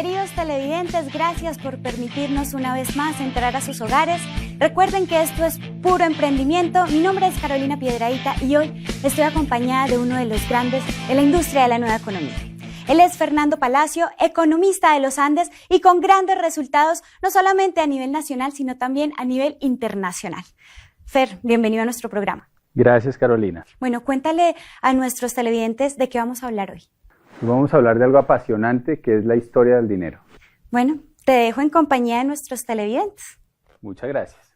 Queridos televidentes, gracias por permitirnos una vez más entrar a sus hogares. Recuerden que esto es puro emprendimiento. Mi nombre es Carolina Piedrahita y hoy estoy acompañada de uno de los grandes de la industria de la nueva economía. Él es Fernando Palacio, economista de los Andes y con grandes resultados, no solamente a nivel nacional, sino también a nivel internacional. Fer, bienvenido a nuestro programa. Gracias, Carolina. Bueno, cuéntale a nuestros televidentes de qué vamos a hablar hoy. Vamos a hablar de algo apasionante que es la historia del dinero. Bueno, te dejo en compañía de nuestros televidentes. Muchas gracias.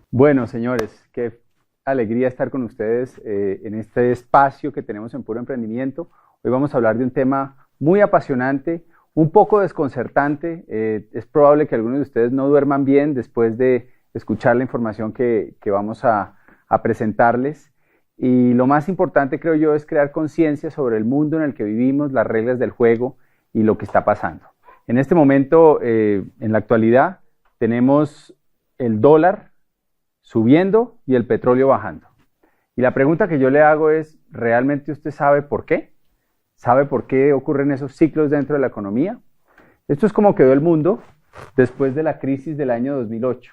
Bueno, señores, qué alegría estar con ustedes en este espacio que tenemos en Puro Emprendimiento. Hoy vamos a hablar de un tema muy apasionante, un poco desconcertante. Es probable que algunos de ustedes no duerman bien después de escuchar la información que vamos a presentarles. Y lo más importante, creo yo, es crear conciencia sobre el mundo en el que vivimos, las reglas del juego y lo que está pasando. En este momento, en la actualidad, tenemos el dólar subiendo y el petróleo bajando. Y la pregunta que yo le hago es, ¿realmente usted sabe por qué? ¿Sabe por qué ocurren esos ciclos dentro de la economía? Esto es como quedó el mundo después de la crisis del año 2008.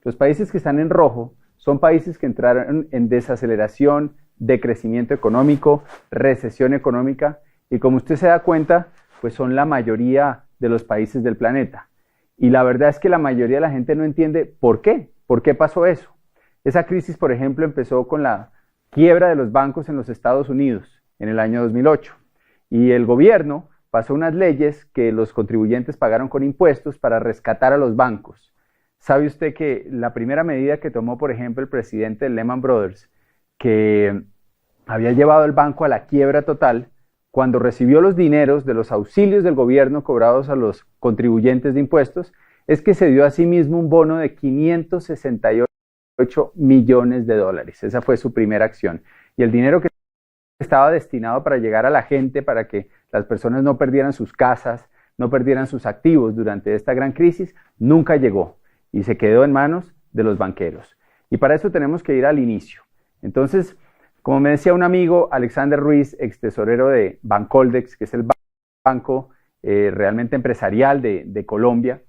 Los países que están en rojo son países que entraron en desaceleración, decrecimiento económico, recesión económica, y como usted se da cuenta, pues son la mayoría de los países del planeta. Y la verdad es que la mayoría de la gente no entiende por qué pasó eso. Esa crisis, por ejemplo, empezó con la quiebra de los bancos en los Estados Unidos en el año 2008. Y el gobierno pasó unas leyes que los contribuyentes pagaron con impuestos para rescatar a los bancos. ¿Sabe usted que la primera medida que tomó, por ejemplo, el presidente de Lehman Brothers, que había llevado el banco a la quiebra total, cuando recibió los dineros de los auxilios del gobierno cobrados a los contribuyentes de impuestos, es que se dio a sí mismo un bono de 568 millones de dólares? Esa fue su primera acción. Y el dinero que estaba destinado para llegar a la gente, para que las personas no perdieran sus casas, no perdieran sus activos durante esta gran crisis, nunca llegó. Y se quedó en manos de los banqueros. Y para eso tenemos que ir al inicio. Entonces, como me decía un amigo, Alexander Ruiz, ex tesorero de Bancoldex, que es el banco realmente empresarial de Colombia,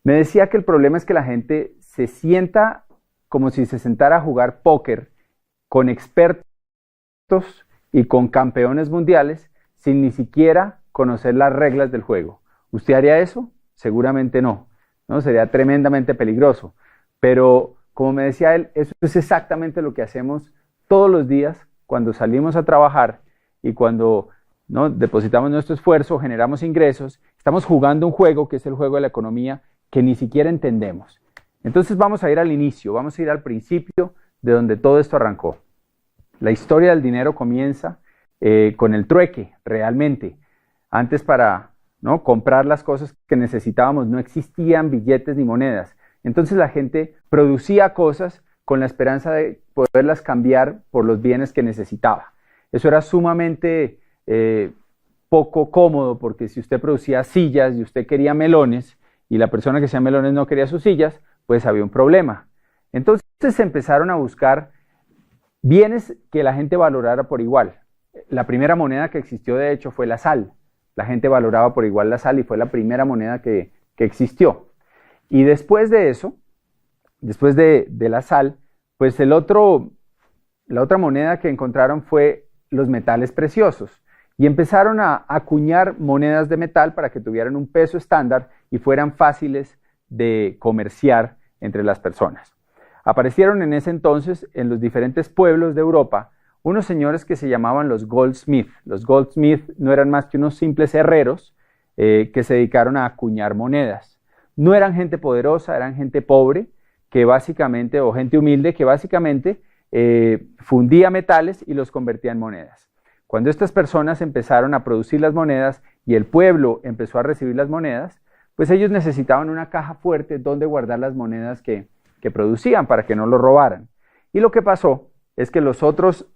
me decía que el problema es que la gente se sienta como si se sentara a jugar póker con expertos y con campeones mundiales sin ni siquiera conocer las reglas del juego. ¿Usted haría eso? Seguramente no. ¿No? Sería tremendamente peligroso, pero como me decía él, eso es exactamente lo que hacemos todos los días cuando salimos a trabajar y cuando, ¿no?, depositamos nuestro esfuerzo, generamos ingresos, estamos jugando un juego que es el juego de la economía que ni siquiera entendemos. Entonces vamos a ir al inicio, vamos a ir al principio de donde todo esto arrancó. La historia del dinero comienza con el trueque, realmente. Antes ¿no?, comprar las cosas que necesitábamos, no existían billetes ni monedas. Entonces la gente producía cosas con la esperanza de poderlas cambiar por los bienes que necesitaba. Eso era sumamente poco cómodo, porque si usted producía sillas y usted quería melones y la persona que hacía melones no quería sus sillas, pues había un problema. Entonces se empezaron a buscar bienes que la gente valorara por igual. La primera moneda que existió, de hecho, fue la sal. La gente valoraba por igual la sal y fue la primera moneda que existió. Y después de eso, después de la sal, pues la otra moneda que encontraron fue los metales preciosos. Y empezaron a acuñar monedas de metal para que tuvieran un peso estándar y fueran fáciles de comerciar entre las personas. Aparecieron en ese entonces en los diferentes pueblos de Europa unos señores que se llamaban los goldsmith. Los goldsmith no eran más que unos simples herreros que se dedicaron a acuñar monedas. No eran gente poderosa, eran gente pobre, que básicamente, o gente humilde, que básicamente fundía metales y los convertía en monedas. Cuando estas personas empezaron a producir las monedas y el pueblo empezó a recibir las monedas, pues ellos necesitaban una caja fuerte donde guardar las monedas que producían para que no lo robaran. Y lo que pasó es que los otros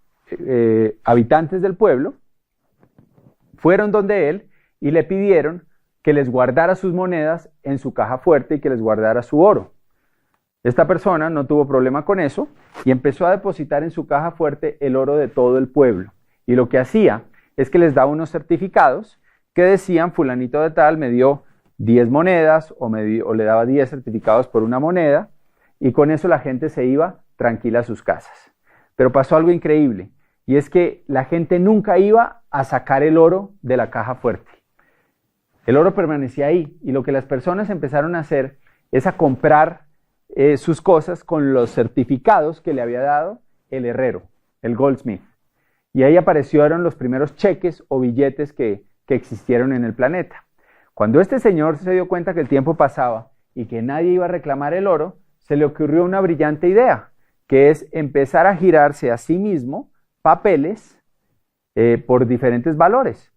habitantes del pueblo fueron donde él y le pidieron que les guardara sus monedas en su caja fuerte y que les guardara su oro. Esta persona no tuvo problema con eso y empezó a depositar en su caja fuerte el oro de todo el pueblo. Y lo que hacía es que les daba unos certificados que decían, fulanito de tal me dio 10 monedas o le daba 10 certificados por una moneda, y con eso la gente se iba tranquila a sus casas. Pero pasó algo increíble, y es que la gente nunca iba a sacar el oro de la caja fuerte. El oro permanecía ahí, y lo que las personas empezaron a hacer es a comprar sus cosas con los certificados que le había dado el herrero, el goldsmith. Y ahí aparecieron los primeros cheques o billetes que existieron en el planeta. Cuando este señor se dio cuenta que el tiempo pasaba y que nadie iba a reclamar el oro, se le ocurrió una brillante idea, que es empezar a girarse a sí mismo papeles por diferentes valores.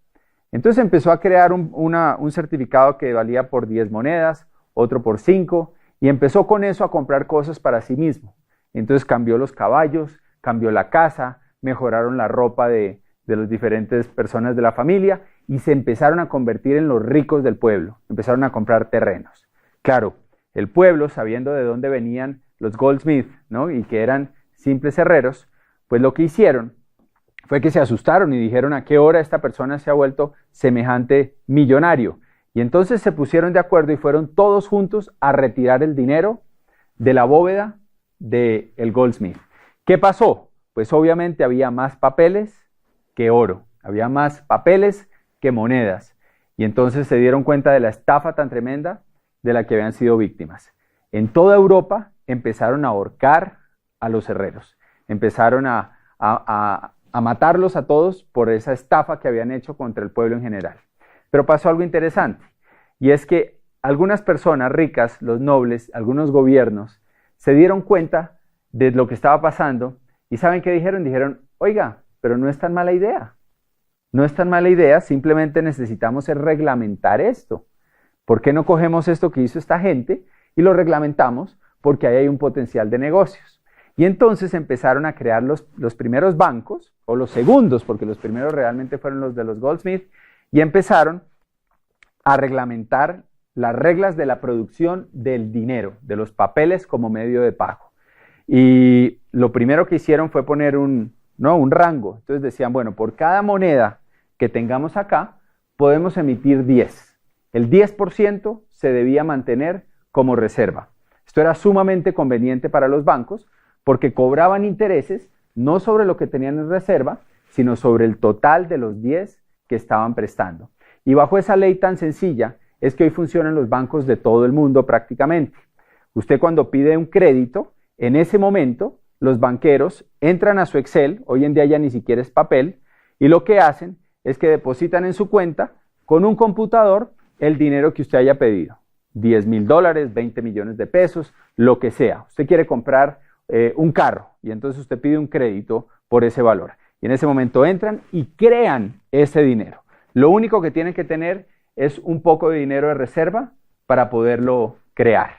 Entonces empezó a crear un certificado que valía por 10 monedas, otro por 5, y empezó con eso a comprar cosas para sí mismo. Entonces cambió los caballos, cambió la casa, mejoraron la ropa de las diferentes personas de la familia y se empezaron a convertir en los ricos del pueblo. Empezaron a comprar terrenos. Claro, el pueblo, sabiendo de dónde venían los goldsmiths, ¿no? Y que eran simples herreros, pues lo que hicieron fue que se asustaron y dijeron: ¿a qué hora esta persona se ha vuelto semejante millonario? Y entonces se pusieron de acuerdo y fueron todos juntos a retirar el dinero de la bóveda del goldsmith. ¿Qué pasó? Pues obviamente había más papeles que oro, había más papeles que monedas. Y entonces se dieron cuenta de la estafa tan tremenda de la que habían sido víctimas. En toda Europa empezaron a ahorcar a los herreros, empezaron a matarlos a todos por esa estafa que habían hecho contra el pueblo en general. Pero pasó algo interesante, y es que algunas personas ricas, los nobles, algunos gobiernos, se dieron cuenta de lo que estaba pasando, y ¿saben qué dijeron? Dijeron: oiga, pero no es tan mala idea. No es tan mala idea, simplemente necesitamos reglamentar esto. ¿Por qué no cogemos esto que hizo esta gente y lo reglamentamos? Porque ahí hay un potencial de negocios. Y entonces empezaron a crear los primeros bancos, o los segundos, porque los primeros realmente fueron los de los Goldsmith, y empezaron a reglamentar las reglas de la producción del dinero, de los papeles como medio de pago. Y lo primero que hicieron fue poner un rango. Entonces decían: bueno, por cada moneda que tengamos acá, podemos emitir 10. El 10% se debía mantener como reserva. Esto era sumamente conveniente para los bancos porque cobraban intereses no sobre lo que tenían en reserva, sino sobre el total de los 10 que estaban prestando. Y bajo esa ley tan sencilla es que hoy funcionan los bancos de todo el mundo prácticamente. Usted cuando pide un crédito, en ese momento los banqueros entran a su Excel, hoy en día ya ni siquiera es papel, y lo que hacen es que depositan en su cuenta con un computador el dinero que usted haya pedido. $10,000, 20 millones de pesos, lo que sea. Usted quiere comprar un carro y entonces usted pide un crédito por ese valor. Y en ese momento entran y crean ese dinero. Lo único que tienen que tener es un poco de dinero de reserva para poderlo crear.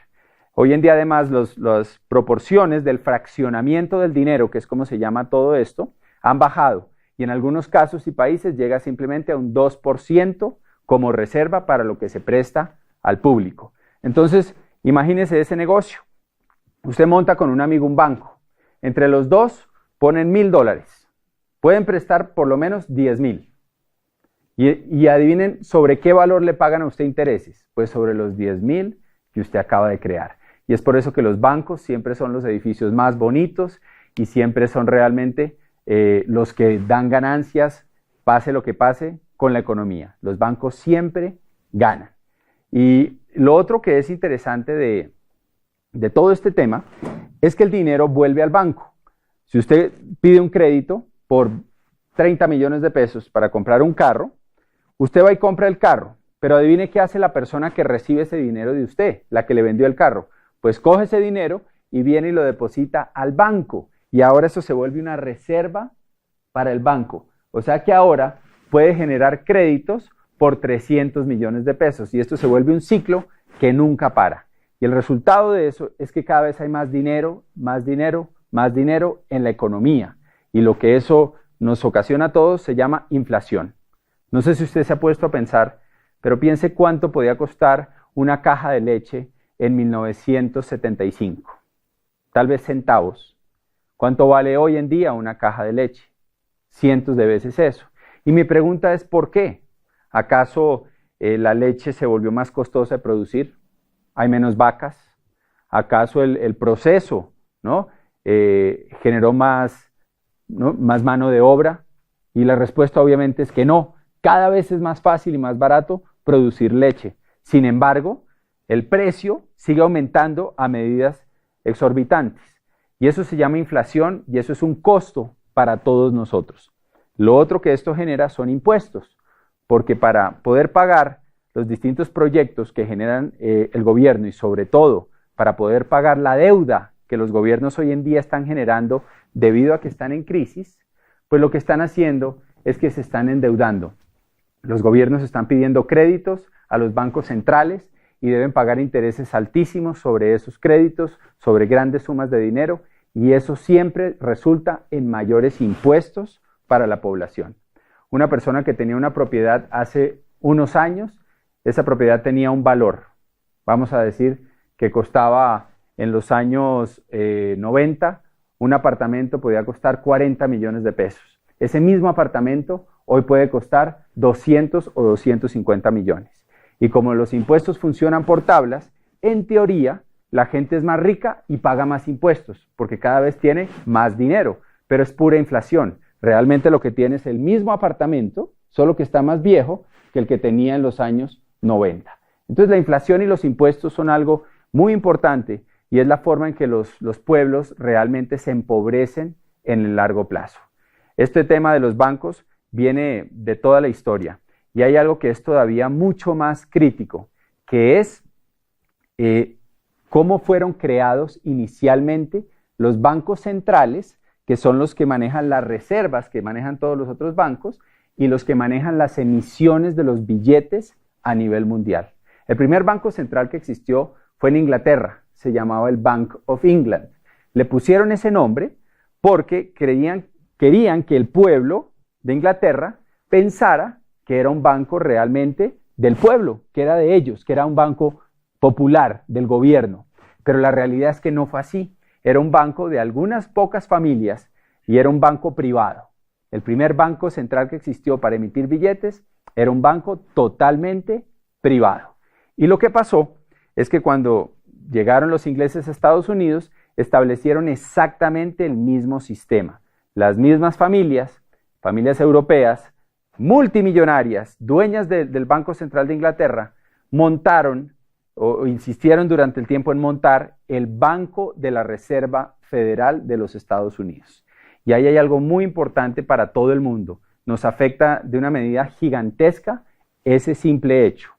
Hoy en día además las proporciones del fraccionamiento del dinero, que es como se llama todo esto, han bajado. Y en algunos casos y países llega simplemente a un 2% como reserva para lo que se presta al público. Entonces, imagínese ese negocio. Usted monta con un amigo un banco. Entre los dos ponen $1,000. Pueden prestar por lo menos 10,000. Y adivinen sobre qué valor le pagan a usted intereses. Pues sobre los 10,000 que usted acaba de crear. Y es por eso que los bancos siempre son los edificios más bonitos y siempre son realmente los que dan ganancias, pase lo que pase con la economía. Los bancos siempre ganan. Y lo otro que es interesante de todo este tema es que el dinero vuelve al banco. Si usted pide un crédito por 30 millones de pesos para comprar un carro, usted va y compra el carro, pero adivine qué hace la persona que recibe ese dinero de usted, la que le vendió el carro. Pues coge ese dinero y viene y lo deposita al banco. Y ahora eso se vuelve una reserva para el banco. O sea que ahora puede generar créditos por 300 millones de pesos. Y esto se vuelve un ciclo que nunca para. Y el resultado de eso es que cada vez hay más dinero, más dinero, más dinero en la economía. Y lo que eso nos ocasiona a todos se llama inflación. No sé si usted se ha puesto a pensar, pero piense cuánto podía costar una caja de leche en 1975. Tal vez centavos. ¿Cuánto vale hoy en día una caja de leche? Cientos de veces eso. Y mi pregunta es ¿por qué? ¿Acaso la leche se volvió más costosa de producir? ¿Hay menos vacas? ¿Acaso el proceso, ¿no? Generó más, ¿no?, más mano de obra? Y la respuesta obviamente es que no. Cada vez es más fácil y más barato producir leche. Sin embargo, el precio sigue aumentando a medidas exorbitantes. Y eso se llama inflación y eso es un costo para todos nosotros. Lo otro que esto genera son impuestos, porque para poder pagar los distintos proyectos que generan el gobierno y sobre todo para poder pagar la deuda que los gobiernos hoy en día están generando debido a que están en crisis, pues lo que están haciendo es que se están endeudando. Los gobiernos están pidiendo créditos a los bancos centrales y deben pagar intereses altísimos sobre esos créditos, sobre grandes sumas de dinero, y eso siempre resulta en mayores impuestos para la población. Una persona que tenía una propiedad hace unos años, esa propiedad tenía un valor, vamos a decir que costaba en los años 90, un apartamento podía costar 40 millones de pesos. Ese mismo apartamento hoy puede costar 200 o 250 millones. Y como los impuestos funcionan por tablas, en teoría la gente es más rica y paga más impuestos, porque cada vez tiene más dinero, pero es pura inflación. Realmente lo que tiene es el mismo apartamento, solo que está más viejo que el que tenía en los años 90. Entonces la inflación y los impuestos son algo muy importante y es la forma en que los pueblos realmente se empobrecen en el largo plazo. Este tema de los bancos viene de toda la historia y hay algo que es todavía mucho más crítico, que es cómo fueron creados inicialmente los bancos centrales, que son los que manejan las reservas, que manejan todos los otros bancos, y los que manejan las emisiones de los billetes a nivel mundial. El primer banco central que existió fue en Inglaterra, se llamaba el Bank of England. Le pusieron ese nombre porque querían que el pueblo de Inglaterra pensara que era un banco realmente del pueblo, que era de ellos, que era un banco popular del gobierno. Pero la realidad es que no fue así. Era un banco de algunas pocas familias y era un banco privado. El primer banco central que existió para emitir billetes era un banco totalmente privado. Y lo que pasó es que cuando llegaron los ingleses a Estados Unidos, establecieron exactamente el mismo sistema. Las mismas familias europeas, multimillonarias, dueñas del Banco Central de Inglaterra, montaron o insistieron durante el tiempo en montar el Banco de la Reserva Federal de los Estados Unidos. Y ahí hay algo muy importante para todo el mundo. Nos afecta de una medida gigantesca ese simple hecho.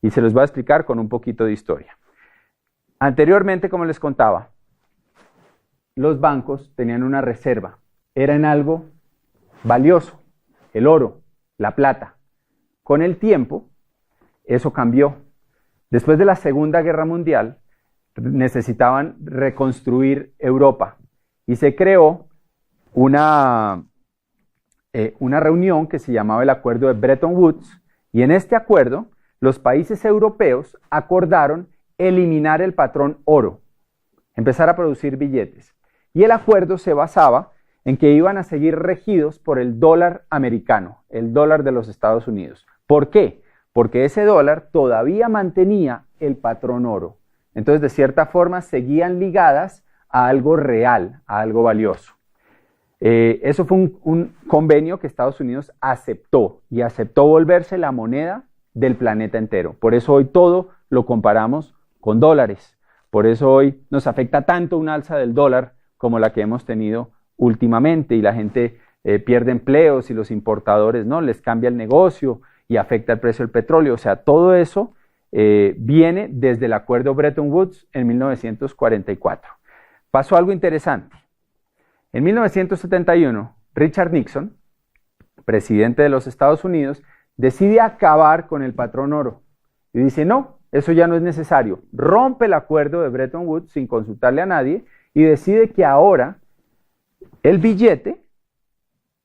Y se los voy a explicar con un poquito de historia. Anteriormente, como les contaba, los bancos tenían una reserva. Era en algo valioso, el oro, la plata. Con el tiempo, eso cambió. Después de la Segunda Guerra Mundial, necesitaban reconstruir Europa y se creó una reunión que se llamaba el Acuerdo de Bretton Woods, y en este acuerdo los países europeos acordaron eliminar el patrón oro, empezar a producir billetes. Y el acuerdo se basaba en que iban a seguir regidos por el dólar americano, el dólar de los Estados Unidos. ¿Por qué? Porque ese dólar todavía mantenía el patrón oro. Entonces, de cierta forma, seguían ligadas a algo real, a algo valioso. Eso fue un convenio que Estados Unidos aceptó, y aceptó volverse la moneda del planeta entero. Por eso hoy todo lo comparamos con dólares. Por eso hoy nos afecta tanto un alza del dólar como la que hemos tenido últimamente, y la gente pierde empleos y los importadores no les cambia el negocio y afecta el precio del petróleo. O sea, todo eso viene desde el acuerdo Bretton Woods en 1944. Pasó algo interesante. En 1971, Richard Nixon, presidente de los Estados Unidos, decide acabar con el patrón oro y dice: no, eso ya no es necesario. Rompe el acuerdo de Bretton Woods sin consultarle a nadie y decide que ahora el billete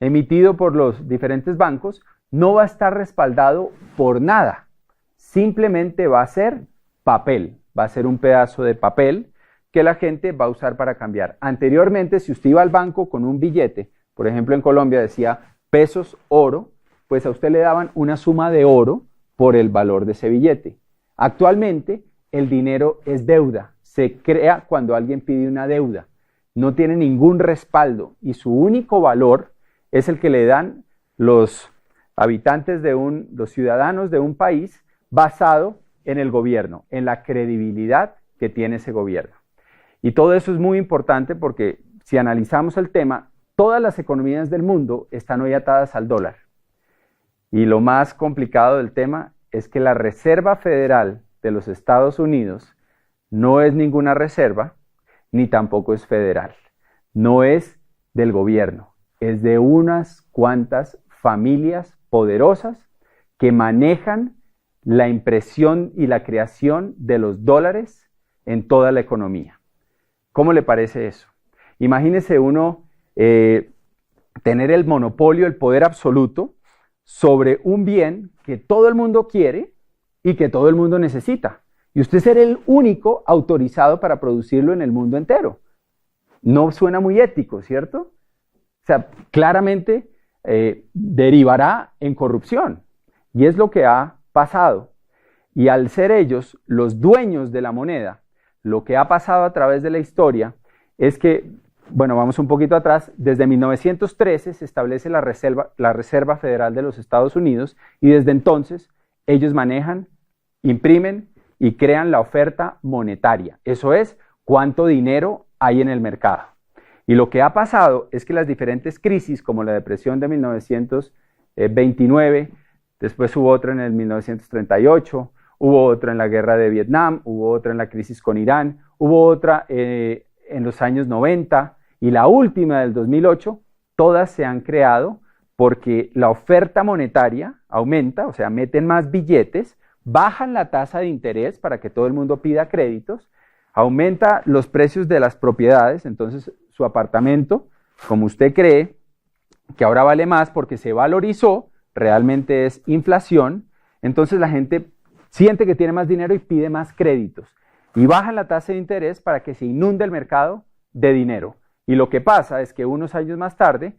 emitido por los diferentes bancos no va a estar respaldado por nada, simplemente va a ser papel, va a ser un pedazo de papel que la gente va a usar para cambiar. Anteriormente, si usted iba al banco con un billete, por ejemplo en Colombia decía pesos oro, pues a usted le daban una suma de oro por el valor de ese billete. Actualmente, el dinero es deuda, se crea cuando alguien pide una deuda, no tiene ningún respaldo y su único valor es el que le dan los habitantes los ciudadanos de un país basado en el gobierno, en la credibilidad que tiene ese gobierno. Y todo eso es muy importante porque si analizamos el tema, todas las economías del mundo están hoy atadas al dólar. Y lo más complicado del tema es que la Reserva Federal de los Estados Unidos no es ninguna reserva, ni tampoco es federal. No es del gobierno, es de unas cuantas familias poderosas que manejan la impresión y la creación de los dólares en toda la economía. ¿Cómo le parece eso? Imagínese uno tener el monopolio, el poder absoluto sobre un bien que todo el mundo quiere y que todo el mundo necesita. Y usted ser el único autorizado para producirlo en el mundo entero. No suena muy ético, ¿cierto? O sea, claramente derivará en corrupción. Y es lo que ha pasado. Y al ser ellos los dueños de la moneda, lo que ha pasado a través de la historia es que, bueno, vamos un poquito atrás, desde 1913 se establece la Reserva Federal de los Estados Unidos y desde entonces ellos manejan, imprimen y crean la oferta monetaria. Eso es, cuánto dinero hay en el mercado. Y lo que ha pasado es que las diferentes crisis, como la depresión de 1929, después hubo otra en el 1938, hubo otra en la guerra de Vietnam, hubo otra en la crisis con Irán, hubo otra en los años 90 y la última del 2008, todas se han creado porque la oferta monetaria aumenta, o sea, meten más billetes, bajan la tasa de interés para que todo el mundo pida créditos, aumenta los precios de las propiedades, entonces su apartamento, como usted cree, que ahora vale más porque se valorizó, realmente es inflación, entonces la gente siente que tiene más dinero y pide más créditos. Y bajan la tasa de interés para que se inunde el mercado de dinero. Y lo que pasa es que unos años más tarde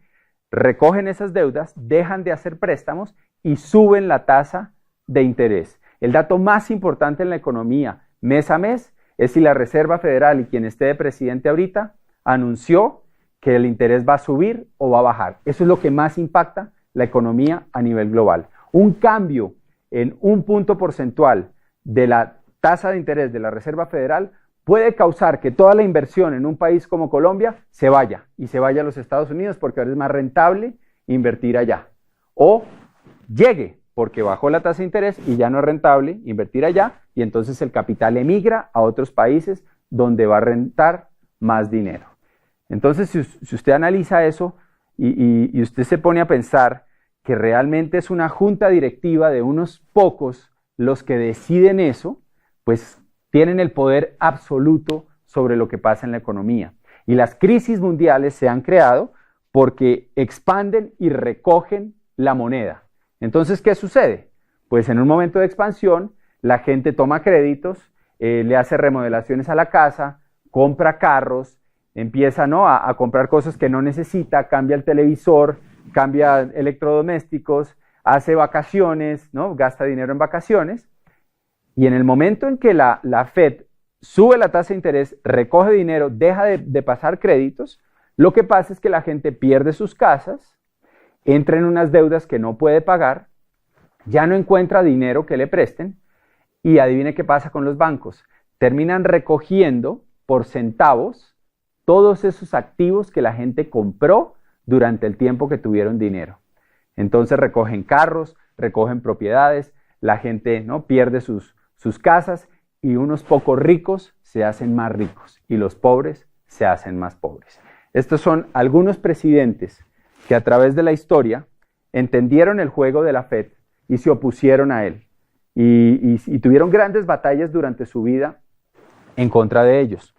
recogen esas deudas, dejan de hacer préstamos y suben la tasa de interés. El dato más importante en la economía mes a mes es si la Reserva Federal y quien esté de presidente ahorita anunció que el interés va a subir o va a bajar. Eso es lo que más impacta la economía a nivel global. Un cambio en un punto porcentual de la tasa de interés de la Reserva Federal puede causar que toda la inversión en un país como Colombia se vaya y se vaya a los Estados Unidos porque ahora es más rentable invertir allá. O llegue porque bajó la tasa de interés y ya no es rentable invertir allá y entonces el capital emigra a otros países donde va a rentar más dinero. Entonces, si usted analiza eso y usted se pone a pensar que realmente es una junta directiva de unos pocos los que deciden eso, pues tienen el poder absoluto sobre lo que pasa en la economía. Y las crisis mundiales se han creado porque expanden y recogen la moneda. Entonces, ¿qué sucede? Pues en un momento de expansión, la gente toma créditos, le hace remodelaciones a la casa, compra carros, empieza, ¿no?, a comprar cosas que no necesita, cambia el televisor, cambia electrodomésticos, hace vacaciones, ¿no?, gasta dinero en vacaciones. Y en el momento en que la Fed sube la tasa de interés, recoge dinero, deja de pasar créditos, lo que pasa es que la gente pierde sus casas, entra en unas deudas que no puede pagar, ya no encuentra dinero que le presten y adivine qué pasa con los bancos. Terminan recogiendo por centavos todos esos activos que la gente compró durante el tiempo que tuvieron dinero. Entonces recogen carros, recogen propiedades, la gente, ¿no?, pierde sus casas y unos pocos ricos se hacen más ricos y los pobres se hacen más pobres. Estos son algunos presidentes que a través de la historia entendieron el juego de la Fed y se opusieron a él y tuvieron grandes batallas durante su vida en contra de ellos.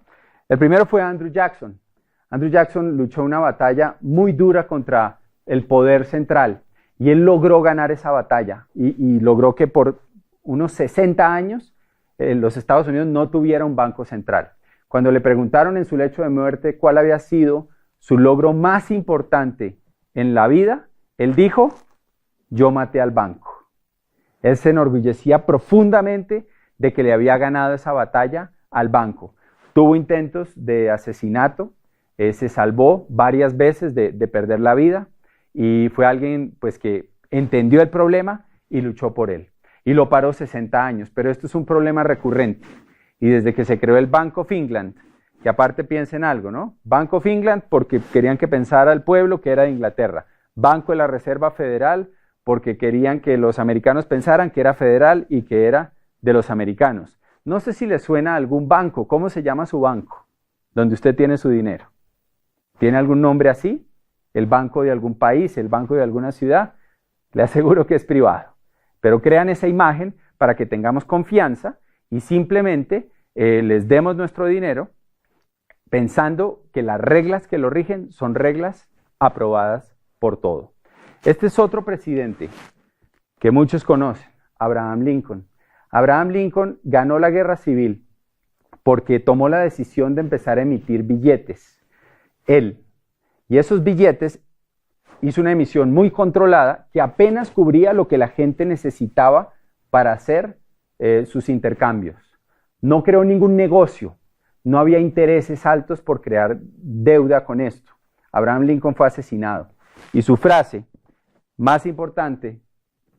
El primero fue Andrew Jackson. Andrew Jackson luchó una batalla muy dura contra el poder central y él logró ganar esa batalla y logró que por unos 60 años los Estados Unidos no tuviera un banco central. Cuando le preguntaron en su lecho de muerte cuál había sido su logro más importante en la vida, él dijo, yo maté al banco. Él se enorgullecía profundamente de que le había ganado esa batalla al banco. Tuvo intentos de asesinato, se salvó varias veces de perder la vida y fue alguien pues, que entendió el problema y luchó por él. Y lo paró 60 años, pero esto es un problema recurrente. Y desde que se creó el Bank of England, que aparte piensen algo, ¿no? Bank of England porque querían que pensara el pueblo que era de Inglaterra. Banco de la Reserva Federal porque querían que los americanos pensaran que era federal y que era de los americanos. No sé si les suena a algún banco. ¿Cómo se llama su banco? Donde usted tiene su dinero. ¿Tiene algún nombre así? ¿El banco de algún país? ¿El banco de alguna ciudad? Le aseguro que es privado. Pero crean esa imagen para que tengamos confianza y simplemente les demos nuestro dinero pensando que las reglas que lo rigen son reglas aprobadas por todo. Este es otro presidente que muchos conocen, Abraham Lincoln. Abraham Lincoln ganó la guerra civil porque tomó la decisión de empezar a emitir billetes. Él, y esos billetes, hizo una emisión muy controlada que apenas cubría lo que la gente necesitaba para hacer sus intercambios. No creó ningún negocio, no había intereses altos por crear deuda con esto. Abraham Lincoln fue asesinado y su frase más importante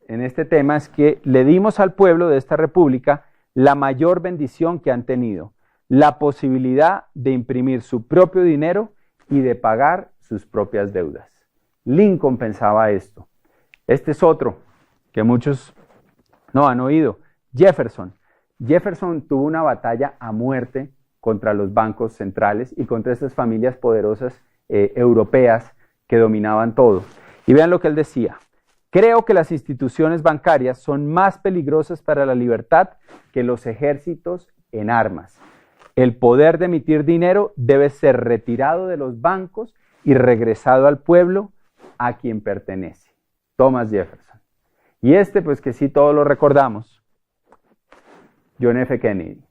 en este tema es que le dimos al pueblo de esta república la mayor bendición que han tenido, la posibilidad de imprimir su propio dinero y de pagar sus propias deudas. Lincoln pensaba esto. Este es otro que muchos no han oído, Jefferson. Jefferson tuvo una batalla a muerte contra los bancos centrales y contra estas familias poderosas europeas que dominaban todo. Y vean lo que él decía. Creo que las instituciones bancarias son más peligrosas para la libertad que los ejércitos en armas. El poder de emitir dinero debe ser retirado de los bancos y regresado al pueblo a quien pertenece. Thomas Jefferson. Y pues que sí todos lo recordamos, John F. Kennedy.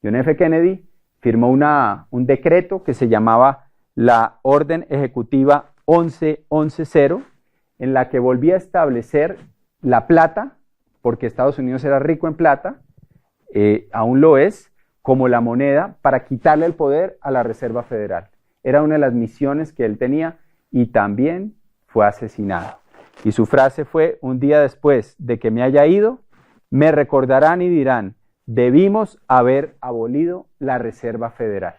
John F. Kennedy firmó un decreto que se llamaba la Orden Ejecutiva 1110, en la que volvía a establecer la plata, porque Estados Unidos era rico en plata, aún lo es, como la moneda para quitarle el poder a la Reserva Federal. Era una de las misiones que él tenía y también fue asesinado. Y su frase fue: un día después de que me haya ido, me recordarán y dirán, debimos haber abolido la Reserva Federal.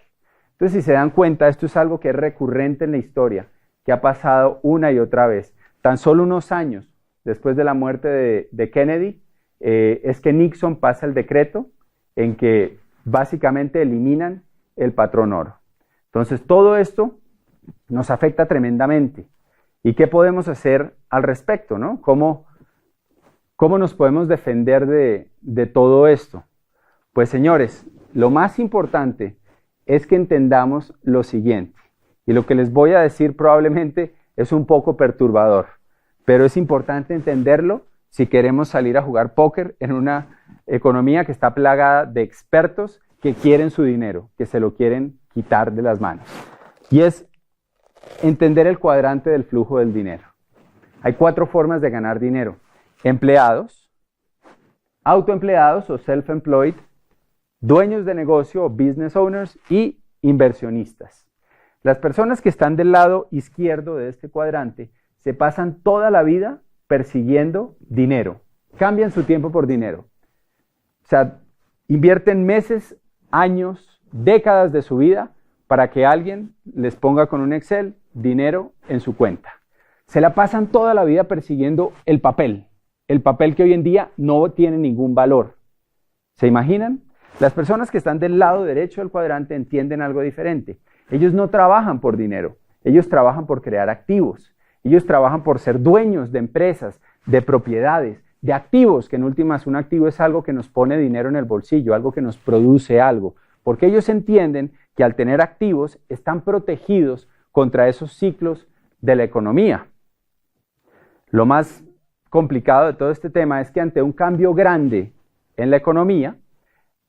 Entonces, si se dan cuenta, esto es algo que es recurrente en la historia, que ha pasado una y otra vez. Tan solo unos años después de la muerte de Kennedy, es que Nixon pasa el decreto en que básicamente eliminan el patrón oro. Entonces, todo esto nos afecta tremendamente. ¿Y qué podemos hacer al respecto, ¿no? ¿Cómo nos podemos defender de todo esto? Pues, señores, lo más importante es que entendamos lo siguiente. Y lo que les voy a decir probablemente es un poco perturbador, pero es importante entenderlo si queremos salir a jugar póker en una economía que está plagada de expertos que quieren su dinero, que se lo quieren quitar de las manos. Y es entender el cuadrante del flujo del dinero. Hay 4 formas de ganar dinero: empleados, autoempleados o self-employed, dueños de negocio o business owners y inversionistas. Las personas que están del lado izquierdo de este cuadrante se pasan toda la vida persiguiendo dinero, cambian su tiempo por dinero. O sea, invierten meses, años, décadas de su vida para que alguien les ponga con un Excel dinero en su cuenta. Se la pasan toda la vida persiguiendo el papel que hoy en día no tiene ningún valor. ¿Se imaginan? Las personas que están del lado derecho del cuadrante entienden algo diferente. Ellos no trabajan por dinero, ellos trabajan por crear activos. Ellos trabajan por ser dueños de empresas, de propiedades, de activos, que en últimas un activo es algo que nos pone dinero en el bolsillo, algo que nos produce algo. Porque ellos entienden que al tener activos están protegidos contra esos ciclos de la economía. Lo más complicado de todo este tema es que ante un cambio grande en la economía,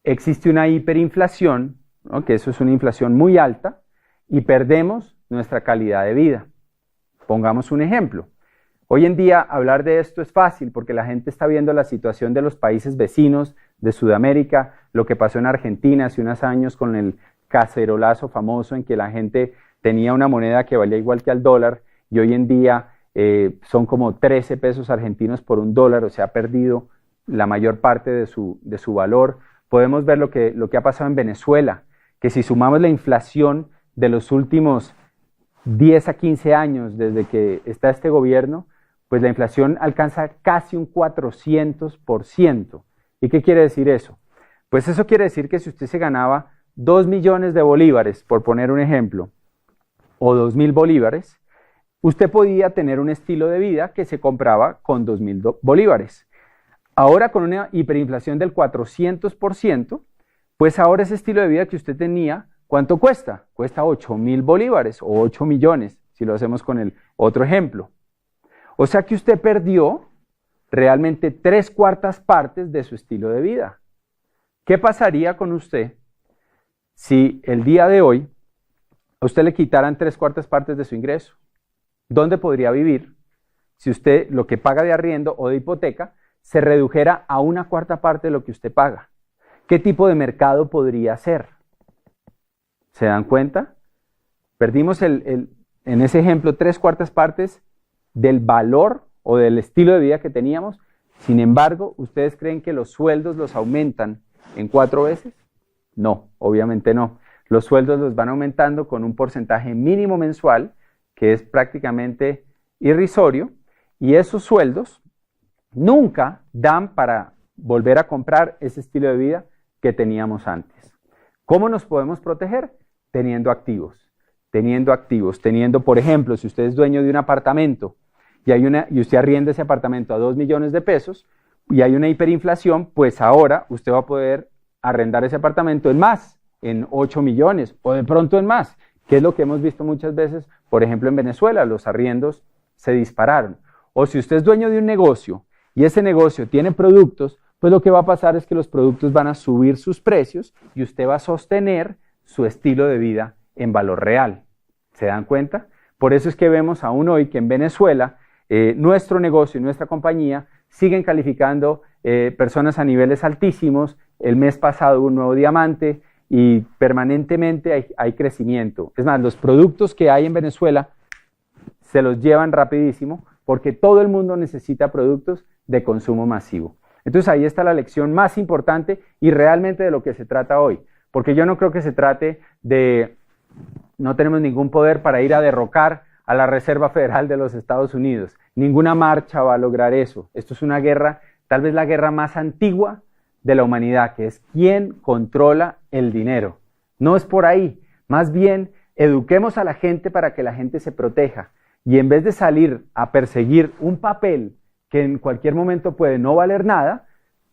existe una hiperinflación, ¿no? Que eso es una inflación muy alta, y perdemos nuestra calidad de vida. Pongamos un ejemplo. Hoy en día hablar de esto es fácil porque la gente está viendo la situación de los países vecinos de Sudamérica, lo que pasó en Argentina hace unos años con el cacerolazo famoso en que la gente tenía una moneda que valía igual que al dólar y hoy en día son como 13 pesos argentinos por un dólar, o sea, ha perdido la mayor parte de su valor. Podemos ver lo que ha pasado en Venezuela, que si sumamos la inflación de los últimos 10 a 15 años desde que está este gobierno, pues la inflación alcanza casi un 400%. ¿Y qué quiere decir eso? Pues eso quiere decir que si usted se ganaba 2 millones de bolívares, por poner un ejemplo, o 2.000 bolívares, usted podía tener un estilo de vida que se compraba con 2.000 bolívares. Ahora con una hiperinflación del 400%, pues ahora ese estilo de vida que usted tenía, ¿cuánto cuesta? Cuesta 8.000 bolívares o 8 millones, si lo hacemos con el otro ejemplo. O sea que usted perdió realmente 3/4 partes de su estilo de vida. ¿Qué pasaría con usted si el día de hoy a usted le quitaran 3/4 partes de su ingreso? ¿Dónde podría vivir si usted lo que paga de arriendo o de hipoteca se redujera a 1/4 parte de lo que usted paga? ¿Qué tipo de mercado podría hacer? ¿Se dan cuenta? Perdimos en ese ejemplo 3/4 partes del valor o del estilo de vida que teníamos. Sin embargo, ¿ustedes creen que los sueldos los aumentan en 4 veces? No, obviamente no. Los sueldos los van aumentando con un porcentaje mínimo mensual que es prácticamente irrisorio y esos sueldos nunca dan para volver a comprar ese estilo de vida que teníamos antes. ¿Cómo nos podemos proteger? Teniendo activos, por ejemplo, si usted es dueño de un apartamento y usted arrienda ese apartamento a 2 millones de pesos y hay una hiperinflación, pues ahora usted va a poder arrendar ese apartamento en más, en 8 millones o de pronto en más, que es lo que hemos visto muchas veces, por ejemplo en Venezuela, los arriendos se dispararon. O si usted es dueño de un negocio y ese negocio tiene productos, pues lo que va a pasar es que los productos van a subir sus precios y usted va a sostener su estilo de vida en valor real. ¿Se dan cuenta? Por eso es que vemos aún hoy que en Venezuela nuestro negocio y nuestra compañía siguen calificando personas a niveles altísimos. El mes pasado hubo un nuevo diamante y permanentemente hay crecimiento. Es más, los productos que hay en Venezuela se los llevan rapidísimo porque todo el mundo necesita productos de consumo masivo. Entonces ahí está la lección más importante y realmente de lo que se trata hoy. Porque yo no creo que se trate de, no tenemos ningún poder para ir a derrocar a la Reserva Federal de los Estados Unidos. Ninguna marcha va a lograr eso. Esto es una guerra, tal vez la guerra más antigua de la humanidad, que es quién controla el dinero. No es por ahí. Más bien, eduquemos a la gente para que la gente se proteja. Y en vez de salir a perseguir un papel que en cualquier momento puede no valer nada,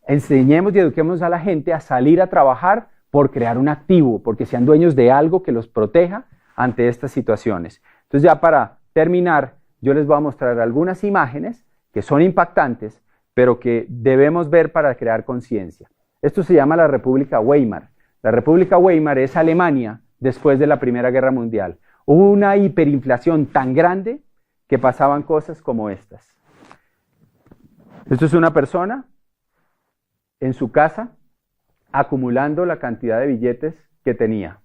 enseñemos y eduquemos a la gente a salir a trabajar por crear un activo, porque sean dueños de algo que los proteja ante estas situaciones. Entonces ya para terminar, yo les voy a mostrar algunas imágenes que son impactantes, pero que debemos ver para crear conciencia. Esto se llama la República Weimar. La República Weimar es Alemania después de la Primera Guerra Mundial. Hubo una hiperinflación tan grande que pasaban cosas como estas. Esto es una persona en su casa acumulando la cantidad de billetes que tenía.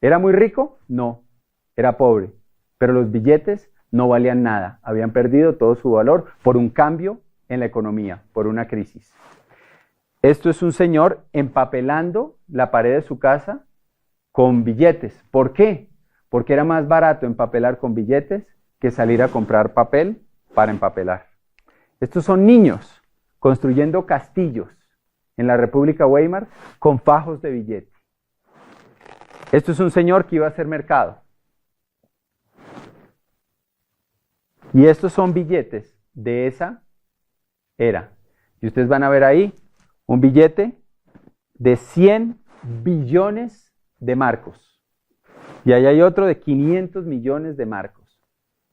¿Era muy rico? No, era pobre. Pero los billetes no valían nada, habían perdido todo su valor por un cambio en la economía, por una crisis. Esto es un señor empapelando la pared de su casa con billetes. ¿Por qué? Porque era más barato empapelar con billetes que salir a comprar papel para empapelar. Estos son niños construyendo castillos en la República Weimar con fajos de billete. Esto es un señor que iba a hacer mercado. Y estos son billetes de esa era. Y ustedes van a ver ahí un billete de 100 billones de marcos. Y ahí hay otro de 500 millones de marcos.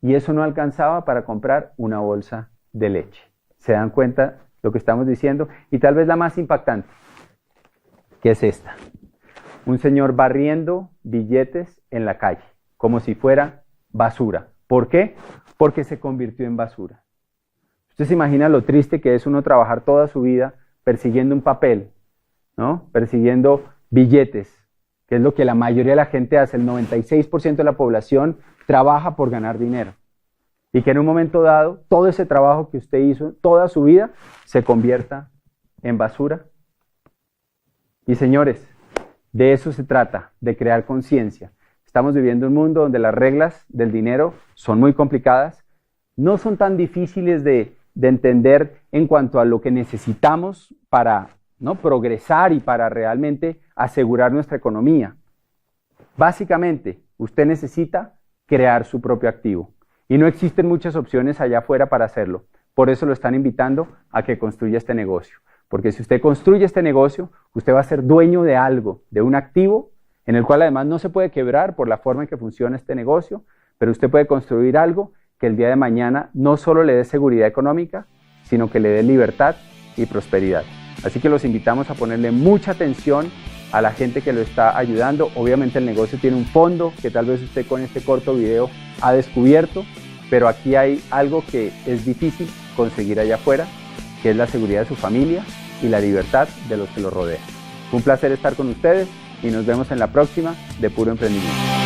Y eso no alcanzaba para comprar una bolsa de leche. ¿Se dan cuenta lo que estamos diciendo? Y tal vez la más impactante, que es esta. Un señor barriendo billetes en la calle, como si fuera basura. ¿Por qué? Porque se convirtió en basura. Usted se imagina lo triste que es uno trabajar toda su vida persiguiendo un papel, ¿no? Persiguiendo billetes, que es lo que la mayoría de la gente hace. El 96% de la población trabaja por ganar dinero. Y que en un momento dado, todo ese trabajo que usted hizo toda su vida se convierta en basura. Y señores, de eso se trata, de crear conciencia. Estamos viviendo un mundo donde las reglas del dinero son muy complicadas, no son tan difíciles de entender en cuanto a lo que necesitamos para, ¿no?, progresar y para realmente asegurar nuestra economía. Básicamente, usted necesita crear su propio activo. Y no existen muchas opciones allá afuera para hacerlo. Por eso lo están invitando a que construya este negocio. Porque si usted construye este negocio, usted va a ser dueño de algo, de un activo, en el cual además no se puede quebrar por la forma en que funciona este negocio, pero usted puede construir algo que el día de mañana no solo le dé seguridad económica, sino que le dé libertad y prosperidad. Así que los invitamos a ponerle mucha atención a la gente que lo está ayudando. Obviamente el negocio tiene un fondo que tal vez usted con este corto video ha descubierto, pero aquí hay algo que es difícil conseguir allá afuera, que es la seguridad de su familia y la libertad de los que lo rodean. Fue un placer estar con ustedes y nos vemos en la próxima de Puro Emprendimiento.